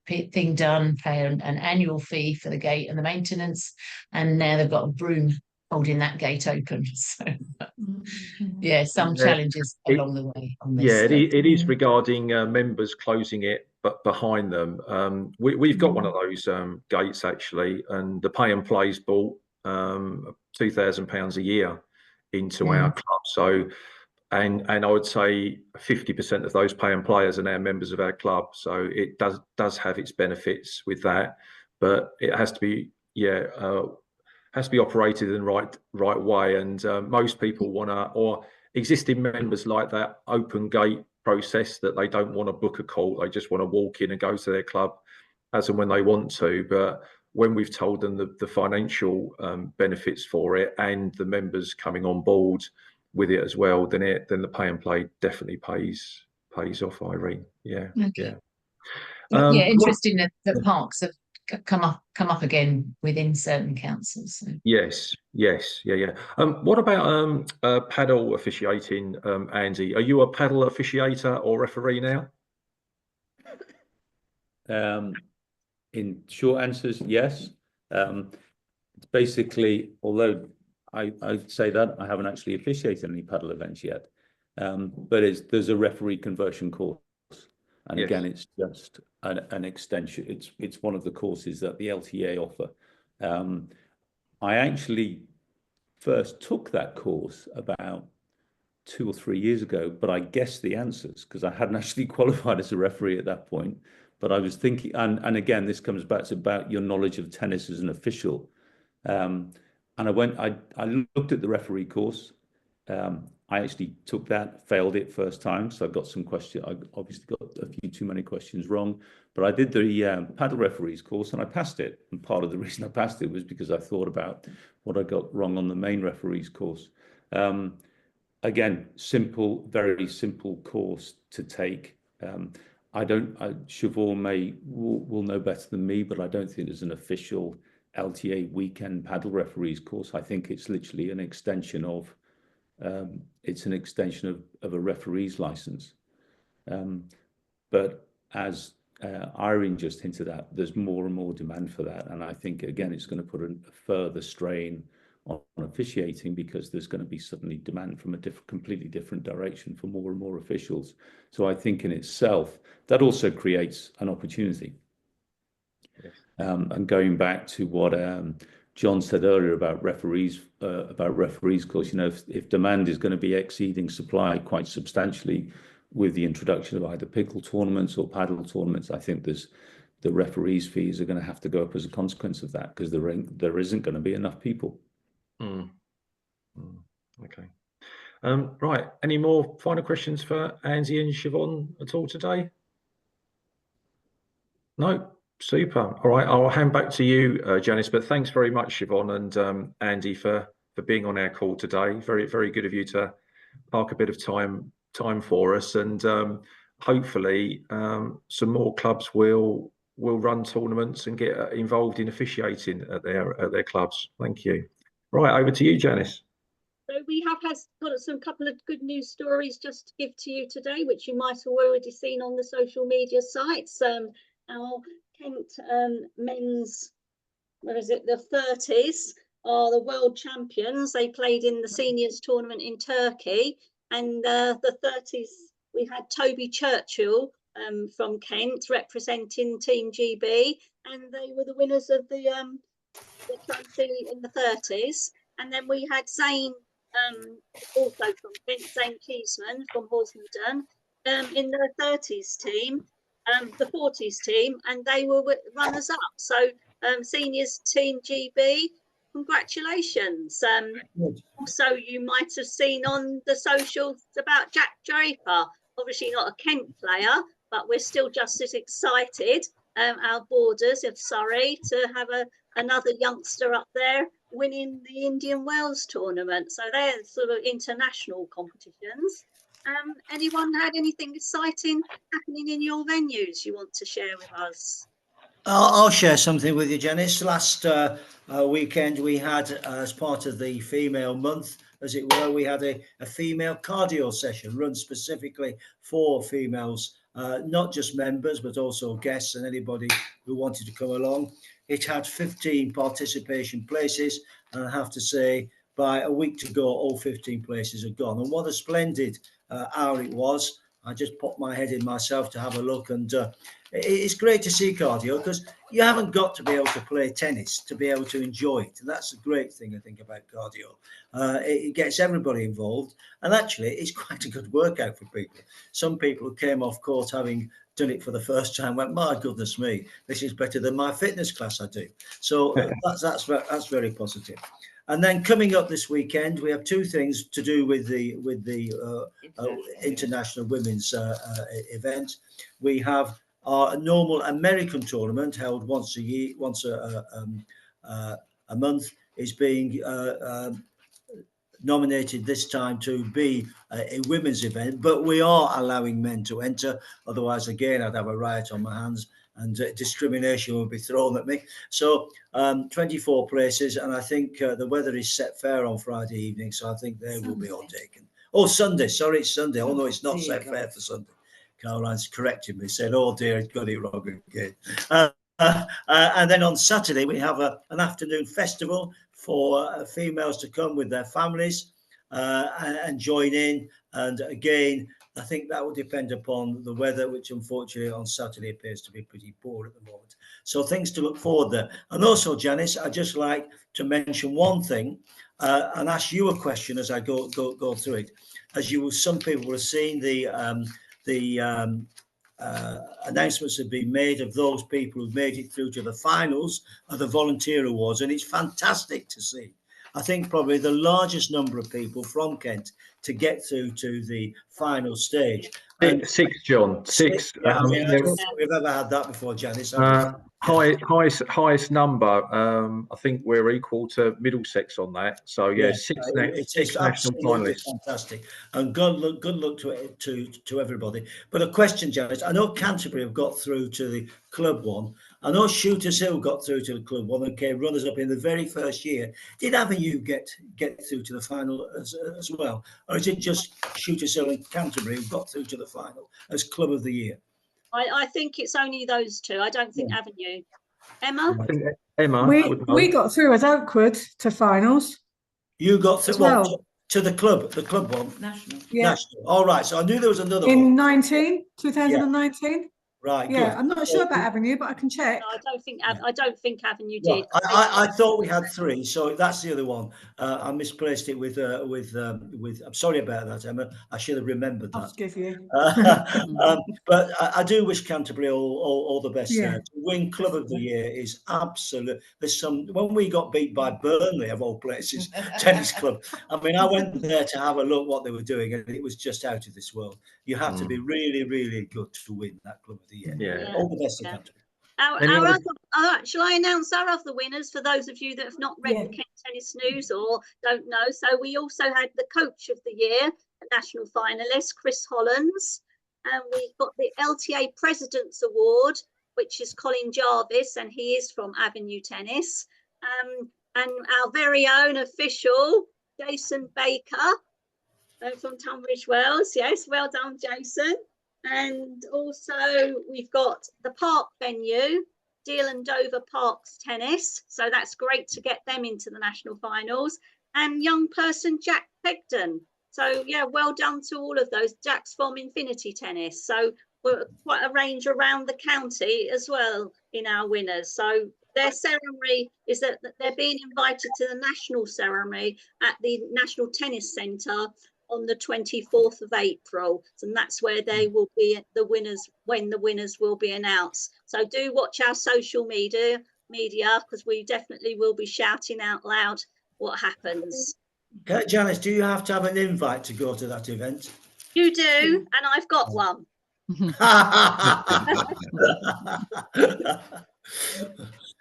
thing done, pay an annual fee for the gate and the maintenance, and now they've got a broom holding that gate open. So yeah, some challenges along the way on this. Yeah, it is regarding members closing it but behind them. We've got one of those gates actually, and the pay and plays bought £2,000 a year into our club. So and I would say 50% of those pay and players are now members of our club. So it does have its benefits with that, but it has to be operated in the right way. And most people or existing members like that open gate process, that they don't want to book a call, they just want to walk in and go to their club as and when they want to. But when we've told them the financial benefits for it and the members coming on board with it as well, then the pay and play definitely pays off, Irene. Yeah. Okay. Yeah, interesting that parks have come up again within certain councils. So. Yes, yes, yeah. What about paddle officiating, Andy? Are you a paddle officiator or referee now? In short answers, yes. It's basically, although I'd say that I haven't actually officiated any paddle events yet, but there's a referee conversion course, and Yes. again, it's just an extension. It's one of the courses that the LTA offer. I actually first took that course about 2 or 3 years ago, but I guessed the answers because I hadn't actually qualified as a referee at that point. But I was thinking, and again, this comes back to about your knowledge of tennis as an official. And I looked at the referee course. I actually took that, failed it first time, so I got some questions. I obviously got a few too many questions wrong, but I did the paddle referees course and I passed it. And part of the reason I passed it was because I thought about what I got wrong on the main referees course. Again, simple, very simple course to take. Siobhan will know better than me, but I don't think there's an official LTA weekend paddle referees course. I think it's literally an extension of a referee's license. But as Irene just hinted at, there's more and more demand for that, and I think again it's going to put a further strain on officiating because there's going to be suddenly demand from a completely different direction for more and more officials. So I think in itself that also creates an opportunity. Yes. And going back to what John said earlier about referees course, if demand is going to be exceeding supply quite substantially with the introduction of either pickle tournaments or paddle tournaments, I think the referees' fees are going to have to go up as a consequence of that because there isn't going to be enough people. Okay. Right. Any more final questions for Andy and Siobhan at all today? No. Super. All right. I'll hand back to you, Janice. But thanks very much, Siobhan and Andy, for being on our call today. Very, very good of you to park a bit of time for us, and hopefully some more clubs will run tournaments and get involved in officiating at their clubs. Thank you. Right, over to you, Janice. So we have got some couple of good news stories just to give to you today, which you might have already seen on the social media sites. Our Kent men's, the 30s are the world champions. They played in the seniors tournament in Turkey, and the 30s we had Toby Churchill from Kent representing Team GB, and they were the winners of the trophy in the 30s. And then we had Zane, also from Kent, Zane Keesman from Hosmedon, in the 30s team, the 40s team, and they were runners up. So seniors team GB, congratulations. Also, you might have seen on the socials about Jack Draper, obviously not a Kent player, but we're still just as excited, our borders of Surrey, to have another youngster up there winning the Indian Wells tournament. So they're sort of international competitions. Anyone had anything exciting happening in your venues you want to share with us? I'll share something with you, Janice. Last weekend we had, as part of the female month, as it were, we had a female cardio session run specifically for females, not just members, but also guests and anybody who wanted to come along. It had 15 participation places, and I have to say, by a week to go, all 15 places are gone. And what a splendid hour it was. I just popped my head in myself to have a look, and it's great to see cardio because you haven't got to be able to play tennis to be able to enjoy it. And that's a great thing, I think, about cardio. It gets everybody involved, and actually it's quite a good workout for people. Some people who came off court having done it for the first time went, my goodness me, this is better than my fitness class I do. So that's very positive. And then coming up this weekend, we have two things to do with the International Women's event. We have our normal American tournament held once a month, is being nominated this time to be a women's event, but we are allowing men to enter. Otherwise, again, I'd have a riot on my hands. and discrimination will be thrown at me. So 24 places, and I think the weather is set fair on Friday evening, so I think they will be all taken. Oh, Sunday, sorry, it's Sunday. Oh no, it's not set fair for Sunday. Caroline's corrected me, said, oh dear, I got it wrong again. And then on Saturday, we have an afternoon festival for females to come with their families and join in. And again, I think that will depend upon the weather, which unfortunately on Saturday appears to be pretty poor at the moment. So things to look forward there. And also, Janice, I'd just like to mention one thing and ask you a question as I go through it. As you, some people will have seen the announcements have been made of those people who've made it through to the finals of the volunteer awards, and it's fantastic to see. I think probably the largest number of people from Kent to get through to the final stage. And six, John. Six. Yeah, I mean, I don't think we've ever had that before, Janice. Highest number. I think we're equal to Middlesex on that. So yeah, six national finalists. Fantastic, and good luck to everybody. But a question, Janice. I know Canterbury have got through to the club one. I know Shooters Hill got through to the club one and came runners up in the very first year. Did Avenue get through to the final as well, or is it just Shooters Hill and Canterbury who got through to the final as club of the year? I think it's only those two. I don't think Avenue. Emma? I think Emma. We got through as Oakwood to finals. You got through well. To the club one? National. Yeah. National. All right. So I knew there was another in one. 2019. Right. Yeah, good. I'm not sure about Avenue, but I can check. No, I don't think Avenue did. I thought we had three, so that's the other one. I misplaced it with. I'm sorry about that, Emma. I should have remembered that. I'll forgive you. But I do wish Canterbury all the best. Yeah. To win Club of the Year is absolute. There's some when we got beat by Burnley of all places, tennis club. I mean, I went there to have a look what they were doing, and it was just out of this world. You have to be really, really good to win that Club of the Year. Yeah. All the best to Canterbury. Shall I announce our other winners for those of you that have not read the Kent Tennis News or don't know? So we also had the Coach of the Year, a national finalist, Chris Hollands, and we've got the LTA President's Award, which is Colin Jarvis, and he is from Avenue Tennis, and our very own official Jason Baker from Tunbridge Wells. Yes, well done, Jason. And also we've got the park venue, Deal and Dover Parks Tennis. So that's great to get them into the national finals. And young person Jack Pegden. So yeah, well done to all of those. Jack's from Infinity Tennis. So we're quite a range around the county as well in our winners. So their ceremony is that they're being invited to the national ceremony at the National Tennis Centre on the 24th of April, and that's where they will be the winners, when the winners will be announced. So do watch our social media because we definitely will be shouting out loud what happens. Okay, Janice, do you have to have an invite to go to that event? You do, and I've got one.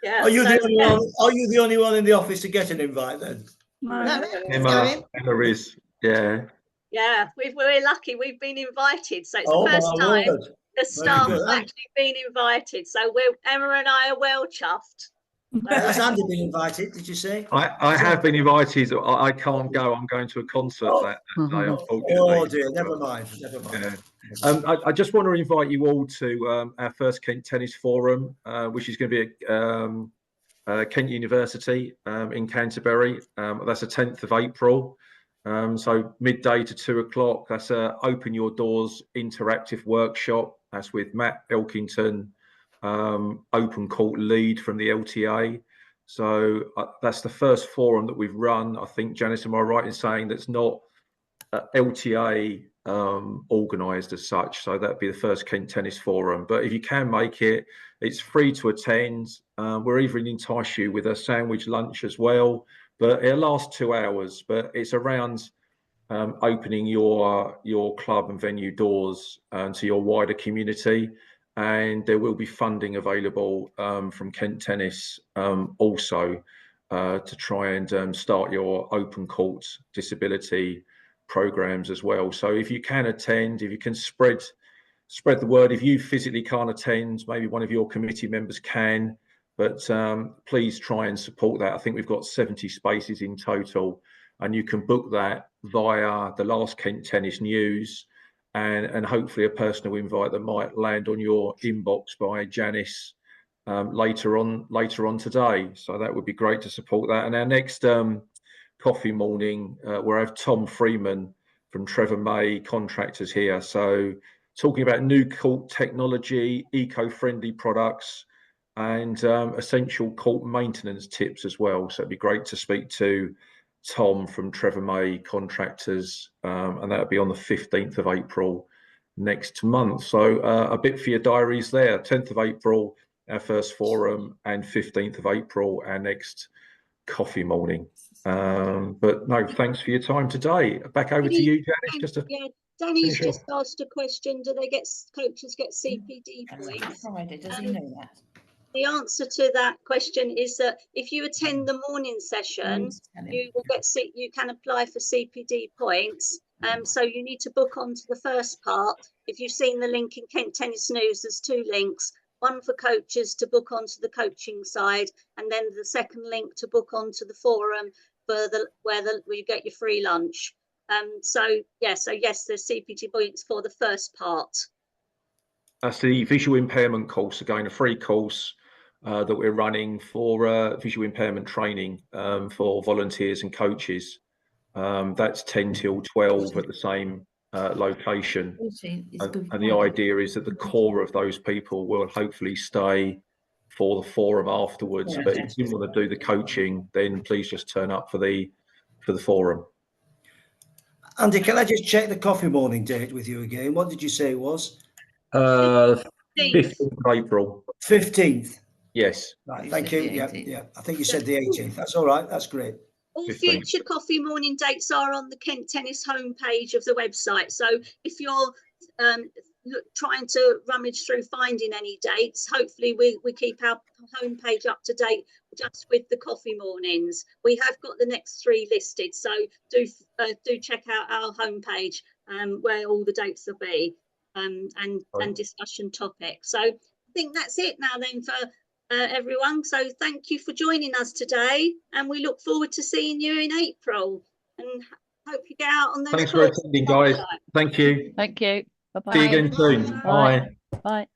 Yeah, are you the only one in the office to get an invite then? Emma is. Yeah, we're lucky. We've been invited, so it's the first time the staff have actually been invited. So Emma and I are well chuffed. Has Andy been invited? Did you say? I have been invited. I can't go. I'm going to a concert that day, unfortunately. Oh dear, never mind. Yeah. I just want to invite you all to our first Kent Tennis Forum, which is going to be at Kent University in Canterbury. That's the 10th of April. So midday to 2 o'clock. That's a Open Your Doors interactive workshop. That's with Matt Elkington, open court lead from the LTA. So that's the first forum that we've run. I think, Janice, am I right in saying that's not LTA organised as such? So that'd be the first Kent Tennis Forum. But if you can make it, it's free to attend. We're even entice you with a sandwich lunch as well. But it'll last 2 hours, but it's around opening your club and venue doors to your wider community. And there will be funding available from Kent Tennis also to try and start your open court disability programs as well. So if you can attend, if you can spread spread the word. If you physically can't attend, maybe one of your committee members can, but please try and support that. I think we've got 70 spaces in total, and you can book that via the Last Kent Tennis News, and hopefully a personal invite that might land on your inbox by Janice later on today. So that would be great to support that. And our next coffee morning, we'll have Tom Freeman from Trevor May Contractors here. So talking about new court technology, eco-friendly products, and essential court maintenance tips as well. So it'd be great to speak to Tom from Trevor May Contractors, and that'll be on the 15th of April next month. So a bit for your diaries there. 10th of April, our first forum, and 15th of April, our next coffee morning. But no, thanks for your time today. Back over to you, Janice. Danny's just asked a question. Do coaches get CPD points? Friday, does he know that? The answer to that question is that if you attend the morning session, you can apply for CPD points. So you need to book onto the first part. If you've seen the link in Kent Tennis News, there's 2 links. One for coaches to book onto the coaching side, and then the second link to book onto the forum for where you get your free lunch. So yes, there's CPD points for the first part. That's the visual impairment course, again, a free course that we're running for visual impairment training for volunteers and coaches. That's 10 till 12 at the same location. And the idea is that the core of those people will hopefully stay for the forum afterwards. But if you want to do the coaching, then please just turn up for the forum. Andy, can I just check the coffee morning date with you again? What did you say it was? 15th of April. 15th. Yes. Right. Thank you. Yeah. I think you said the 18th. That's all right. That's great. All future coffee morning dates are on the Kent Tennis homepage of the website. So if you're trying to rummage through finding any dates, hopefully we keep our homepage up to date just with the coffee mornings. We have got the next 3 listed, so do check out our homepage where all the dates will be and discussion topics. So I think that's it now then for everyone. So thank you for joining us today, and we look forward to seeing you in April, and hope you get out on those. Thanks for attending, guys. Thank you. Thank you. Bye-bye. See you again soon. Bye. Bye.